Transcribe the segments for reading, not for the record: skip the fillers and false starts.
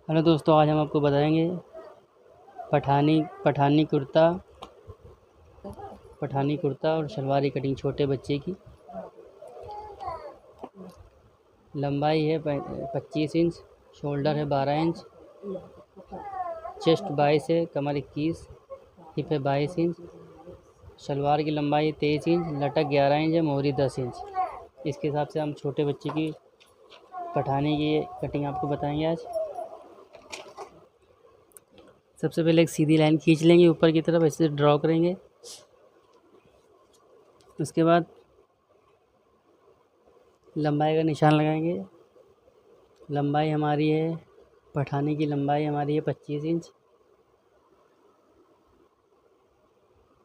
Hello दोस्तों, आज हम आपको बताएंगे पठानी कुर्ता और शलवार की कटिंग छोटे बच्चे की। लंबाई है 25 इंच, शोल्डर है 12 इंच, चेस्ट 22 है, कमर 21, हिप है 22 इंच। शलवार की लंबाई है 23 इंच, लटक 11 इंच है, मोहरी 10 इंच। इसके हिसाब से हम छोटे बच्चे की पठानी की कटिंग आपको बताएंगे आज। सबसे पहले एक सीधी लाइन खींच लेंगे, ऊपर की तरफ ऐसे ड्रॉ करेंगे। उसके बाद लंबाई का निशान लगाएंगे। लंबाई हमारी है, पठानी की लंबाई हमारी है 25 इंच।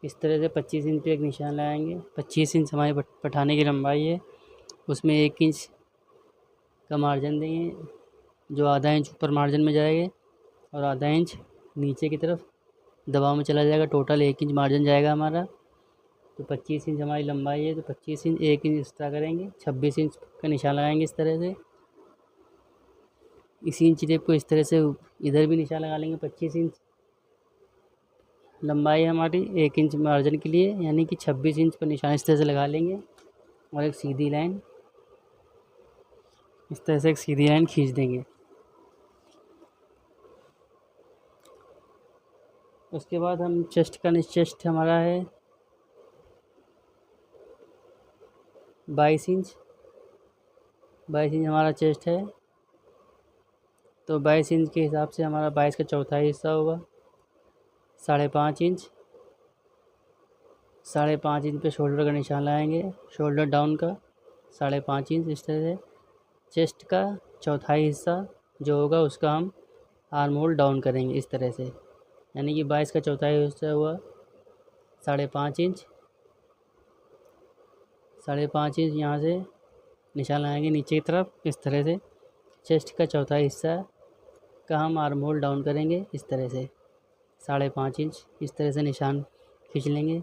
इस तरह से 25 इंच पे एक निशान लगाएंगे। 25 इंच हमारी पठानी की लंबाई है, उसमें 1 इंच का मार्जिन देंगे, जो आधा इंच ऊपर मार्जिन में जाएगा और आधा इंच नीचे की तरफ दबाव में चला जाएगा। टोटल 1 इंच मार्जिन जाएगा हमारा। तो 25 इंच हमारी लंबाई है, तो 25 इंच 1 इंच एक्स्ट्रा करेंगे, 26 इंच का निशान लगाएंगे इस तरह से। इसी इंच टेप को इस तरह से इधर भी निशान लगा लेंगे। 25 इंच लंबाई हमारी, 1 इंच मार्जिन के लिए, यानी कि 26 इंच पर निशान इस तरह से लगा लेंगे और एक सीधी लाइन इस तरह से एक सीधी लाइन खींच देंगे। उसके बाद हम चेस्ट हमारा है 22 इंच। 22 इंच हमारा चेस्ट है, तो 22 इंच के हिसाब से हमारा 22 का चौथाई हिस्सा होगा 5.5 इंच। 5.5 इंच पे शोल्डर का निशान लगाएंगे, शोल्डर डाउन का 5.5 इंच इस तरह से। चेस्ट का चौथाई हिस्सा जो होगा उसका हम आर्म होल डाउन करेंगे इस तरह से, यानी कि 22 का चौथाई हिस्सा हुआ 5.5 इंच। 5.5 इंच यहाँ से निशान लगाएंगे नीचे की तरफ इस तरह से। चेस्ट का चौथाई हिस्सा का हम आर्म होल डाउन करेंगे इस तरह से 5.5 इंच, इस तरह से निशान खींच लेंगे।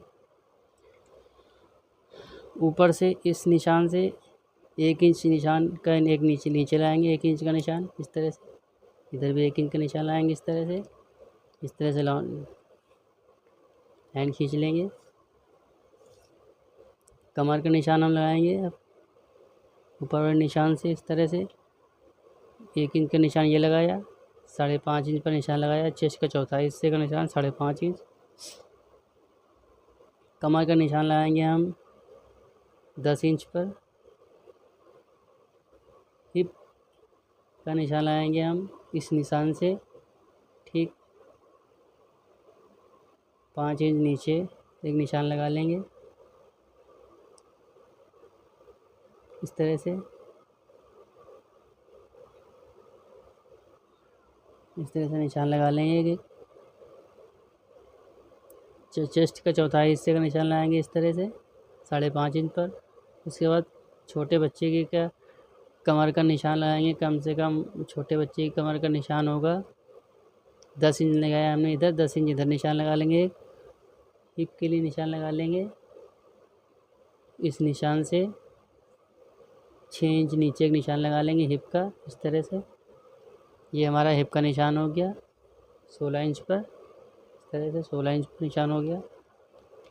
ऊपर से इस निशान से 1 इंच निशान का एक नीचे लाएंगे, 1 इंच का निशान इस तरह से। इधर भी 1 इंच का निशान लाएंगे इस तरह से। लाइन खींच लेंगे। कमर का निशान हम लगाएंगे ऊपर वाले निशान से इस तरह से। 1 इंच का निशान ये लगाया, 5.5 इंच पर निशान लगाया। चेस्ट का चौथाई हिस्से का निशान 5.5 इंच। कमर का निशान लगाएंगे हम 10 इंच पर। हिप का निशान लगाएंगे हम इस निशान से ठीक 5 इंच नीचे एक निशान लगा लेंगे इस तरह से। इस तरह से निशान लगा लेंगे। चेस्ट का चौथाई हिस्से का निशान लगाएंगे इस तरह से 5.5 इंच पर। उसके बाद छोटे बच्चे की क्या कमर का निशान लगाएंगे। कम से कम छोटे बच्चे की कमर का निशान होगा 10 इंच लगाया हमने इधर, 10 इंच इधर निशान लगा लेंगे। हिप के लिए निशान लगा लेंगे इस निशान से 6 इंच नीचे एक निशान लगा लेंगे हिप का इस तरह से। ये हमारा हिप का निशान हो गया 16 इंच पर, इस तरह से 16 इंच पर निशान हो गया।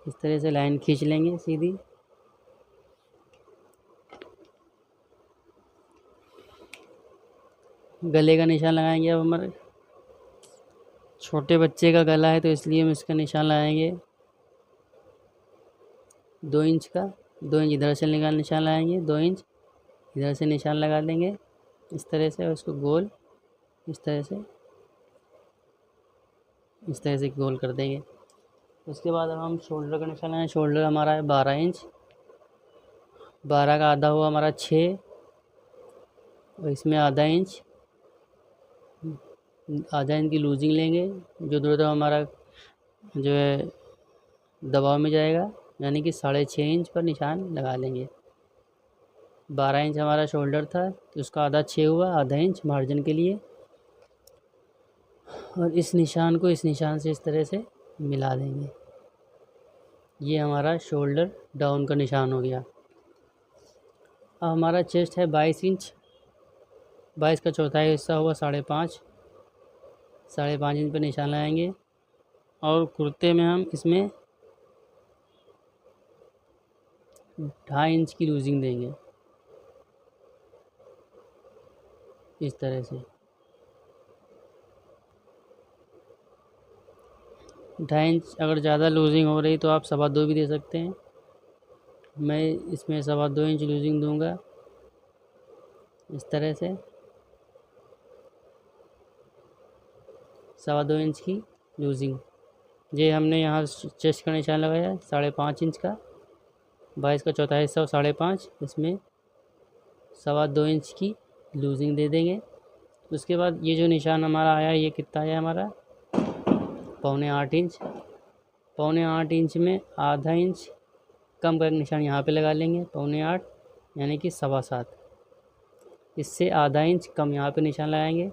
इस तरह से लाइन खींच लेंगे सीधी। गले का निशान लगाएंगे। अब हमारे छोटे बच्चे का गला है तो इसलिए हम इसका निशान लगाएंगे 2 इंच का। 2 इंच इधर से निशान लगाएंगे, 2 इंच इधर से निशान लगा लेंगे इस तरह से। उसको गोल इस तरह से गोल कर देंगे। उसके बाद अब हम शोल्डर का निशान लगाएंगे। शोल्डर हमारा है 12 इंच। 12 का आधा हुआ हमारा 6, और इसमें आधा इंच की लूजिंग लेंगे, जो दोनों हमारा जो है दबाव में जाएगा, यानी कि 6.5 इंच पर निशान लगा लेंगे। 12 इंच हमारा शोल्डर था तो उसका आधा 6 हुआ, आधा इंच मार्जिन के लिए। और इस निशान को इस निशान से इस तरह से मिला देंगे। ये हमारा शोल्डर डाउन का निशान हो गया। अब हमारा चेस्ट है 22 इंच। 22 का चौथाई हिस्सा हुआ 5.5। 5.5 इंच पर निशान लगाएंगे और कुर्ते में हम इसमें 2.5 इंच की लूजिंग देंगे इस तरह से। 2.5 इंच अगर ज़्यादा लूजिंग हो रही तो आप 2.25 भी दे सकते हैं। मैं इसमें 2.25 इंच लूजिंग दूंगा इस तरह से। 2.25 इंच की लूजिंग ये हमने यहाँ चेस्ट का निशान लगाया 5.5 इंच का, 22 का चौथा हिस्सा और 5.5, इसमें 2.25 इंच की लूजिंग दे देंगे। उसके बाद ये जो निशान हमारा आया ये कितना आया हमारा 7.25 इंच। 7.25 इंच में आधा इंच कम का निशान यहाँ पे लगा लेंगे 7.25 यानी कि 7.25। इससे आधा इंच कम यहाँ पे निशान लगाएंगे।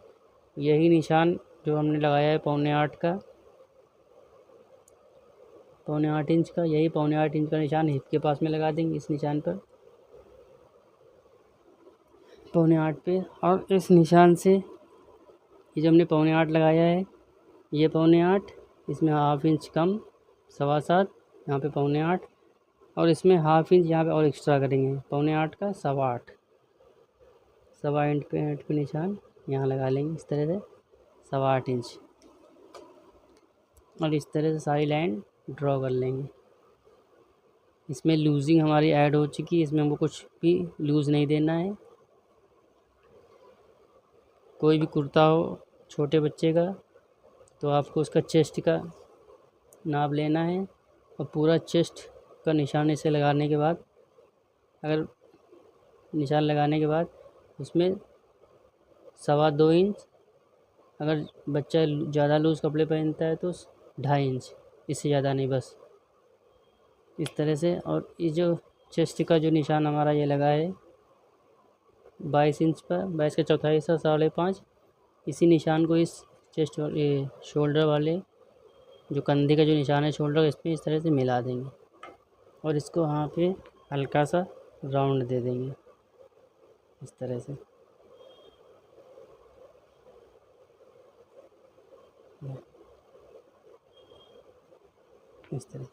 यही निशान जो हमने लगाया है 7.25 का, 7.25 इंच का, यही 7.25 इंच का निशान हिप के पास में लगा देंगे इस निशान पर 7.25 पे। और इस निशान से ये जो हमने 7.25 लगाया है ये 7.25, इसमें हाफ इंच कम 7.25, यहाँ पे 7.25 और इसमें हाफ इंच यहाँ पे और एक्स्ट्रा करेंगे 7.25 का 8.25। 8.25 पे निशान यहाँ लगा लेंगे इस तरह से 8.25 इंच और इस तरह से सारी लाइन ड्रॉ कर लेंगे। इसमें लूजिंग हमारी ऐड हो चुकी है, इसमें हमको कुछ भी लूज़ नहीं देना है। कोई भी कुर्ता हो छोटे बच्चे का तो आपको उसका चेस्ट का नाप लेना है और पूरा चेस्ट का निशान इसे लगाने के बाद, अगर निशान लगाने के बाद उसमें 2.25 इंच, अगर बच्चा ज़्यादा लूज़ कपड़े पहनता है तो 2.5 इंच, इससे ज़्यादा नहीं, बस इस तरह से। और ये जो चेस्ट का जो निशान हमारा ये लगा है 22 इंच पर, 22 का चौथा हिस्सा 5.5, इसी निशान को इस चेस्ट ये शोल्डर वाले जो कंधे का जो निशान है शोल्डर, इसमें इस तरह से मिला देंगे और इसको यहाँ पे हल्का सा राउंड दे देंगे इस तरह से। इस तरह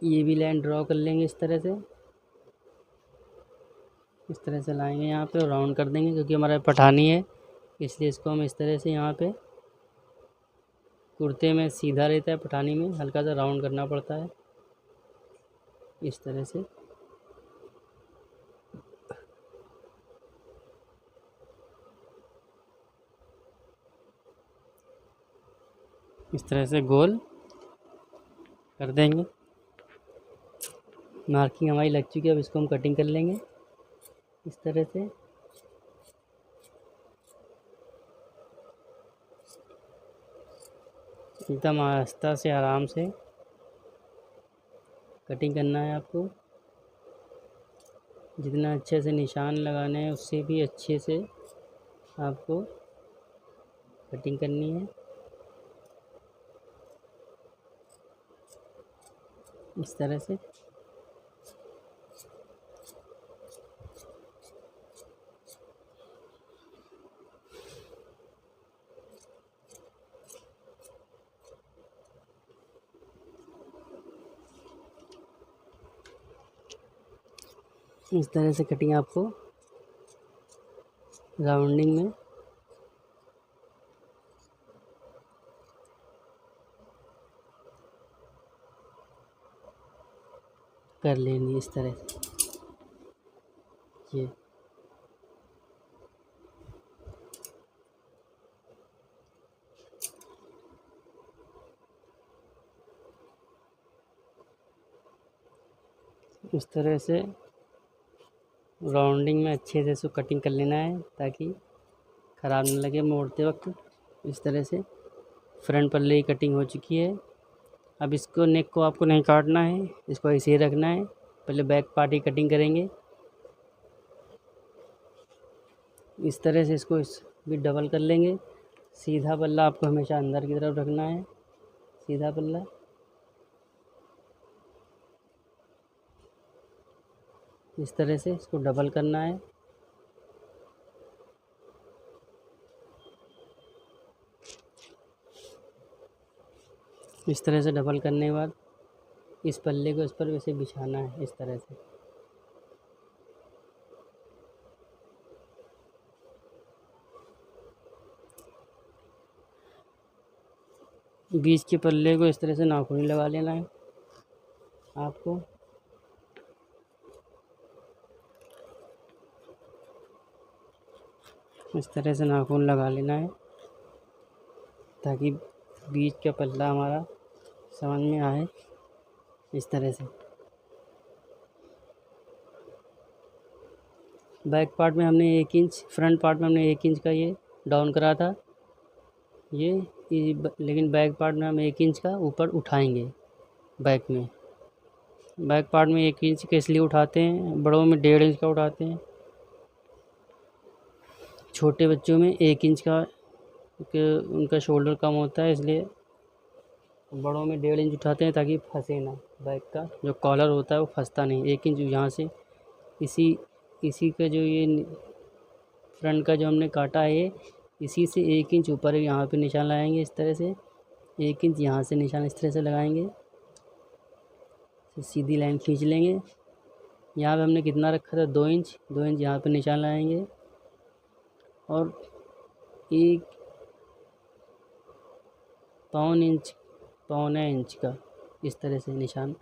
ये भी लाइन ड्रॉ कर लेंगे इस तरह से। इस तरह से लाएंगे यहाँ पे और राउंड कर देंगे, क्योंकि हमारा पठानी है इसलिए इसको हम इस तरह से यहाँ पे, कुर्ते में सीधा रहता है, पठानी में हल्का सा राउंड करना पड़ता है इस तरह से। इस तरह से गोल कर देंगे। मार्किंग हमारी लग चुकी है, अब इसको हम कटिंग कर लेंगे इस तरह से। एकदम आहिस्ता से आराम से कटिंग करना है आपको। जितना अच्छे से निशान लगाने हैं उससे भी अच्छे से आपको कटिंग करनी है इस तरह से। इस तरह से कटिंग आपको राउंडिंग में कर लेनी इस तरह से। ये इस तरह से राउंडिंग में अच्छे से इसको कटिंग कर लेना है ताकि ख़राब ना लगे मोड़ते वक्त। इस तरह से फ्रंट पल्ले की कटिंग हो चुकी है। अब इसको नेक को आपको नहीं काटना है, इसको ऐसे ही रखना है। पहले बैक पार्ट की कटिंग करेंगे इस तरह से, इसको इस भी डबल कर लेंगे। सीधा पल्ला आपको हमेशा अंदर की तरफ रखना है, सीधा पल्ला। इस तरह से इसको डबल करना है। इस तरह से डबल करने के बाद इस पल्ले को इस पर वैसे बिछाना है इस तरह से। बीच के पल्ले को इस तरह से नाखूनी लगा लेना है आपको। इस तरह से नाखून लगा लेना है ताकि बीच का पल्ला हमारा समझ में आए इस तरह से। बैक पार्ट में हमने 1 इंच, फ्रंट पार्ट में हमने 1 इंच का ये डाउन करा था ये लेकिन बैक पार्ट में हम 1 इंच का ऊपर उठाएंगे। बैक पार्ट में 1 इंच के इसलिए उठाते हैं, बड़ों में 1.5 इंच का उठाते हैं, छोटे बच्चों में 1 इंच का उनका शोल्डर कम होता है, इसलिए बड़ों में 1.5 इंच उठाते हैं ताकि फंसे ना। बैक का जो कॉलर होता है वो फंसता नहीं। 1 इंच यहाँ से इसी का जो ये फ्रंट का जो हमने काटा है ये इसी से 1 इंच ऊपर यहाँ पे निशान लगाएंगे इस तरह से। 1 इंच यहाँ से निशान इस तरह से लगाएंगे, सीधी लाइन खींच लेंगे। यहाँ पे हमने कितना रखा था 2 इंच, 2 इंच यहाँ पे निशान लगाएंगे और 1 पौने इंच का इस तरह से निशान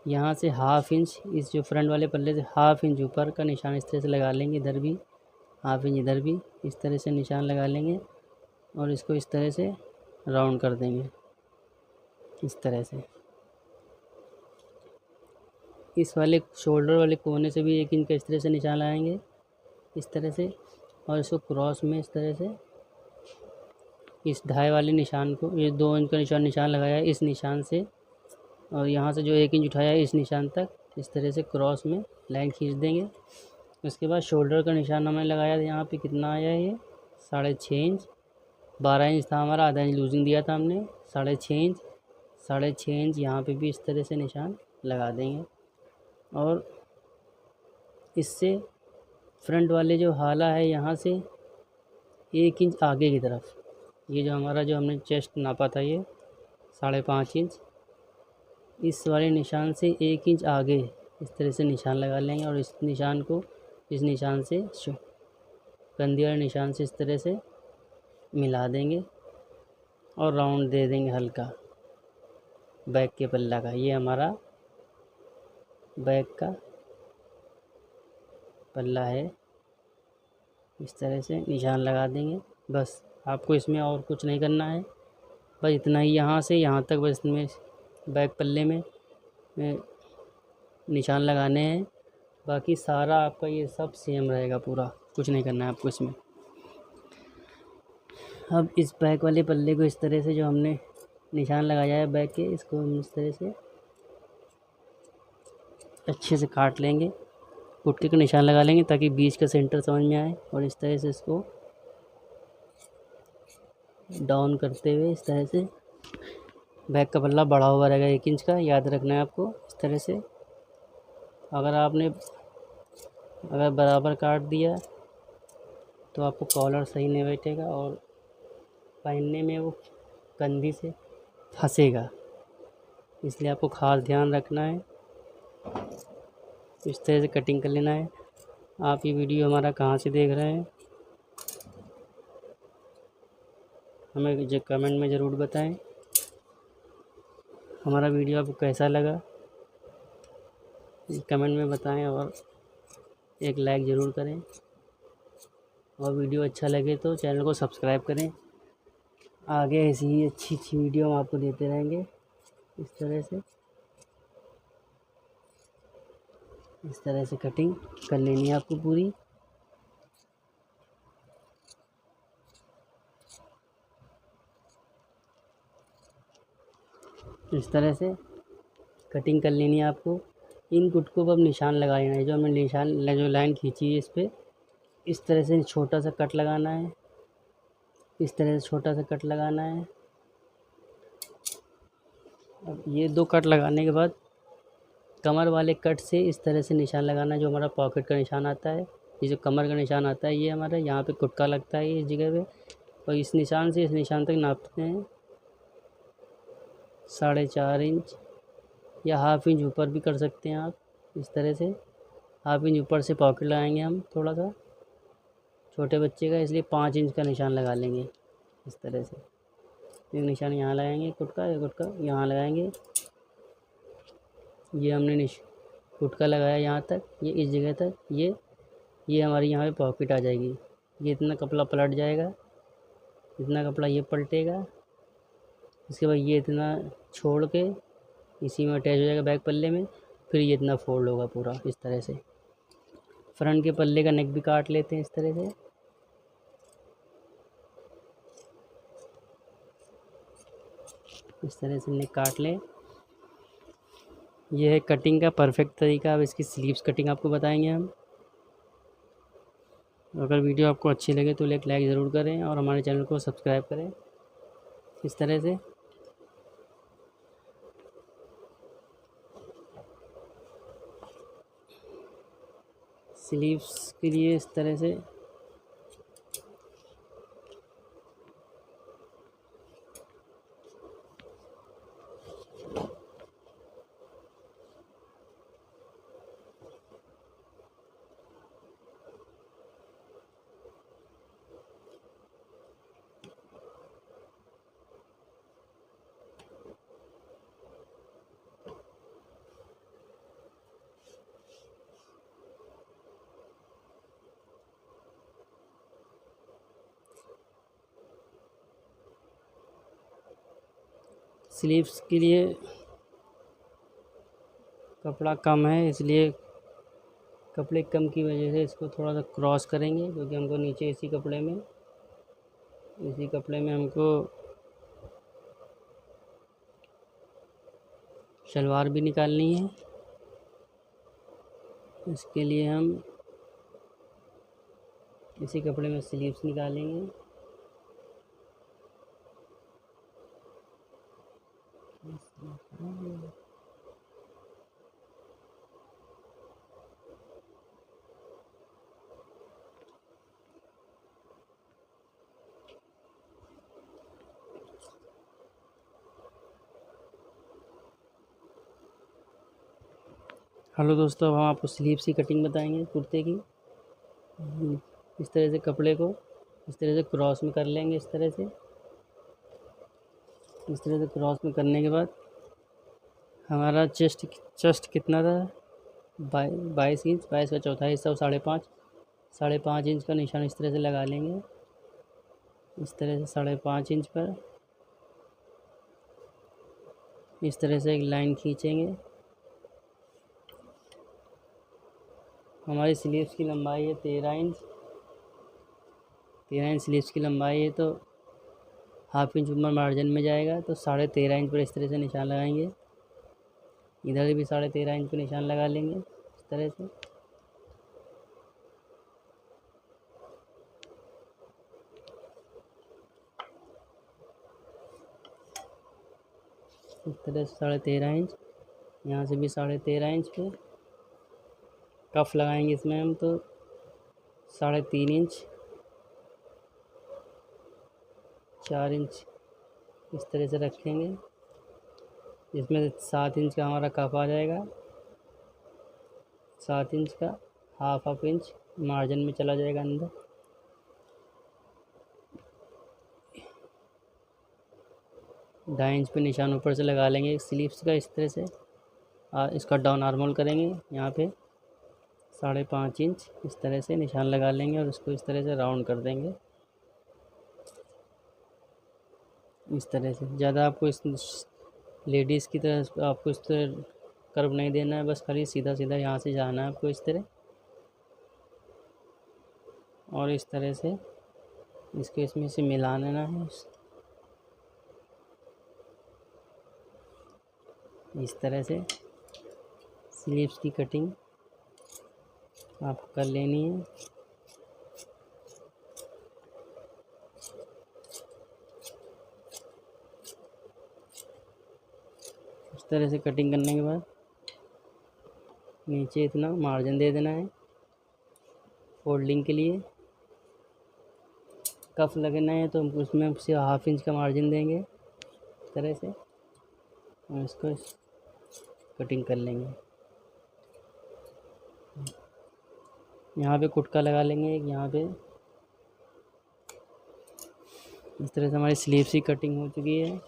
यहाँ से 1/2 इंच इस जो फ्रंट वाले पल्ले से 1/2 इंच ऊपर का निशान इस तरह से लगा लेंगे। इधर भी 1/2 इंच, इधर भी इस तरह से निशान लगा लेंगे और इसको इस तरह से राउंड कर देंगे इस तरह से। इस वाले शोल्डर वाले कोने से भी 1 इंच का इस तरह से निशान लगाएंगे इस तरह से और इसको क्रॉस में इस तरह से इस ढाई वाले निशान को, ये 2 इंच का निशान लगाया है, इस निशान से और यहाँ से जो 1 इंच उठाया है इस निशान तक इस तरह से क्रॉस में लाइन खींच देंगे। उसके बाद शोल्डर का निशान हमने लगाया था, यहाँ पे कितना आया है ये 6.5 इंच, 12 इंच था हमारा, आधा इंच लूजिंग दिया था हमने, 6.5 इंच यहाँ पे भी इस तरह से निशान लगा देंगे। और इससे फ्रंट वाले जो हाला है यहाँ से 1 इंच आगे की तरफ, ये जो हमारा जो हमने चेस्ट नापा था ये 5.5 इंच, इस वाले निशान से 1 इंच आगे इस तरह से निशान लगा लेंगे और इस निशान को इस निशान से कंधी वाले निशान से इस तरह से मिला देंगे और राउंड दे देंगे हल्का बैक के पल्ला का। ये हमारा बैक का पल्ला है, इस तरह से निशान लगा देंगे। बस आपको इसमें और कुछ नहीं करना है, बस इतना ही यहाँ से यहाँ तक बस इसमें बैक पल्ले में निशान लगाने हैं। बाकी सारा आपका ये सब सेम रहेगा, पूरा कुछ नहीं करना है आपको इसमें। अब इस बैक वाले पल्ले को इस तरह से जो हमने निशान लगाया है बैक के, इसको हम इस तरह से अच्छे से काट लेंगे, पुट्टी का निशान लगा लेंगे ताकि बीच का सेंटर समझ में आए और इस तरह से इसको डाउन करते हुए इस तरह से बैक का पल्ला बढ़ा हुआ रहेगा 1 इंच का, याद रखना है आपको इस तरह से। अगर बराबर काट दिया तो आपको कॉलर सही नहीं बैठेगा और पहनने में वो कंधी से फंसेगा, इसलिए आपको खास ध्यान रखना है। इस तरह से कटिंग कर लेना है। आप ये वीडियो हमारा कहाँ से देख रहे हैं हमें जो कमेंट में ज़रूर बताएं। हमारा वीडियो आपको कैसा लगा कमेंट में बताएं और एक लाइक ज़रूर करें और वीडियो अच्छा लगे तो चैनल को सब्सक्राइब करें। आगे ऐसी ही अच्छी अच्छी वीडियो हम आपको देते रहेंगे। इस तरह से कटिंग कर लेनी है आपको पूरी। इस तरह से कटिंग कर लेनी है आपको। इन गुटकों पर अब निशान लगा लेना है, जो हमने जो लाइन खींची है इस पर इस तरह से छोटा सा कट लगाना है, इस तरह से छोटा सा कट लगाना है। अब ये 2 कट लगाने के बाद कमर वाले कट से इस तरह से निशान लगाना है, जो हमारा पॉकेट का निशान आता है। ये जो कमर का निशान आता है ये हमारा यहाँ पे गुटका लगता है इस जगह पे, और इस निशान से इस निशान तक नापते हैं। 4.5 इंच या हाफ इंच ऊपर भी कर सकते हैं आप। इस तरह से हाफ इंच ऊपर से पॉकेट लगाएंगे हम थोड़ा सा छोटे बच्चे का, इसलिए 5 इंच का निशान लगा लेंगे इस तरह से। एक निशान यहाँ लगाएंगे कुटका, एक कुटका यहाँ लगाएंगे। ये हमने कुटका लगाया यहाँ तक, ये इस जगह तक, ये हमारी यहाँ पे पॉकेट आ जाएगी। ये इतना कपड़ा पलट जाएगा, इतना कपड़ा ये पलटेगा। इसके बाद ये इतना छोड़ के इसी में अटैच हो जाएगा बैक पल्ले में। फिर ये इतना फोल्ड होगा पूरा इस तरह से। फ्रंट के पल्ले का नेक भी काट लेते हैं इस तरह से। इस तरह से नेक काट लें। ये है कटिंग का परफेक्ट तरीका। अब इसकी स्लीव्स कटिंग आपको बताएंगे हम। अगर वीडियो आपको अच्छी लगे तो एक लाइक ज़रूर करें और हमारे चैनल को सब्सक्राइब करें। इस तरह से स्लीव्स के लिए इस तरह से स्लीव्स के लिए कपड़ा कम है, इसलिए कपड़े कम की वजह से इसको थोड़ा सा क्रॉस करेंगे, क्योंकि हमको नीचे इसी कपड़े में हमको शलवार भी निकालनी है। इसके लिए हम इसी कपड़े में स्लीव्स निकालेंगे। हेलो दोस्तों, अब हम आपको स्लीव्स की कटिंग बताएंगे कुर्ते की। इस तरह से कपड़े को इस तरह से क्रॉस में कर लेंगे। इस तरह से क्रॉस में करने के बाद हमारा चेस्ट कितना था, 22 इंच। 22 का चौथाई हिस्सा 5.5 इंच का निशान इस तरह से लगा लेंगे। इस तरह से 5.5 इंच पर इस तरह से एक लाइन खींचेंगे। हमारी स्लीव्स की लंबाई है 13 इंच। 13 इंच स्लीव्स की लंबाई है, तो हाफ इंच ऊपर मार्जिन में जाएगा, तो 13.5 इंच पर इस तरह से निशान लगाएंगे। इधर भी 13.5 इंच पर निशान लगा लेंगे इस तरह से। इस तरह से 13.5 इंच, यहाँ से भी 13.5 इंच पे कफ लगाएंगे इसमें हम, तो 3.5 इंच, 4 इंच इस तरह से रखेंगे। इसमें 7 इंच का हमारा कफ आ जाएगा। 7 इंच का हाफ इंच मार्जिन में चला जाएगा अंदर। ढाई इंच पे निशान ऊपर से लगा लेंगे स्लीव्स का इस तरह से। इसका डाउन आर्मोल करेंगे, यहाँ पे 5.5 इंच इस तरह से निशान लगा लेंगे और इसको इस तरह से राउंड कर देंगे। इस तरह से ज़्यादा आपको इस लेडीज़ की तरह आपको इस तरह कर्व नहीं देना है, बस खाली सीधा सीधा यहाँ से जाना है आपको इस तरह, और इस तरह से इसको इसमें से मिला लेना है। इस तरह से स्लीव्स की कटिंग आपको कर लेनी है। इस तरह से कटिंग करने के बाद नीचे इतना मार्जिन दे देना है फोल्डिंग के लिए। कफ लगना है तो हम उसमें से हाफ इंच का मार्जिन देंगे इस तरह से। और इसको कटिंग कर लेंगे। यहाँ पे कुटका लगा लेंगे एक यहाँ पे। इस तरह से हमारी स्लीव्स की कटिंग हो चुकी है।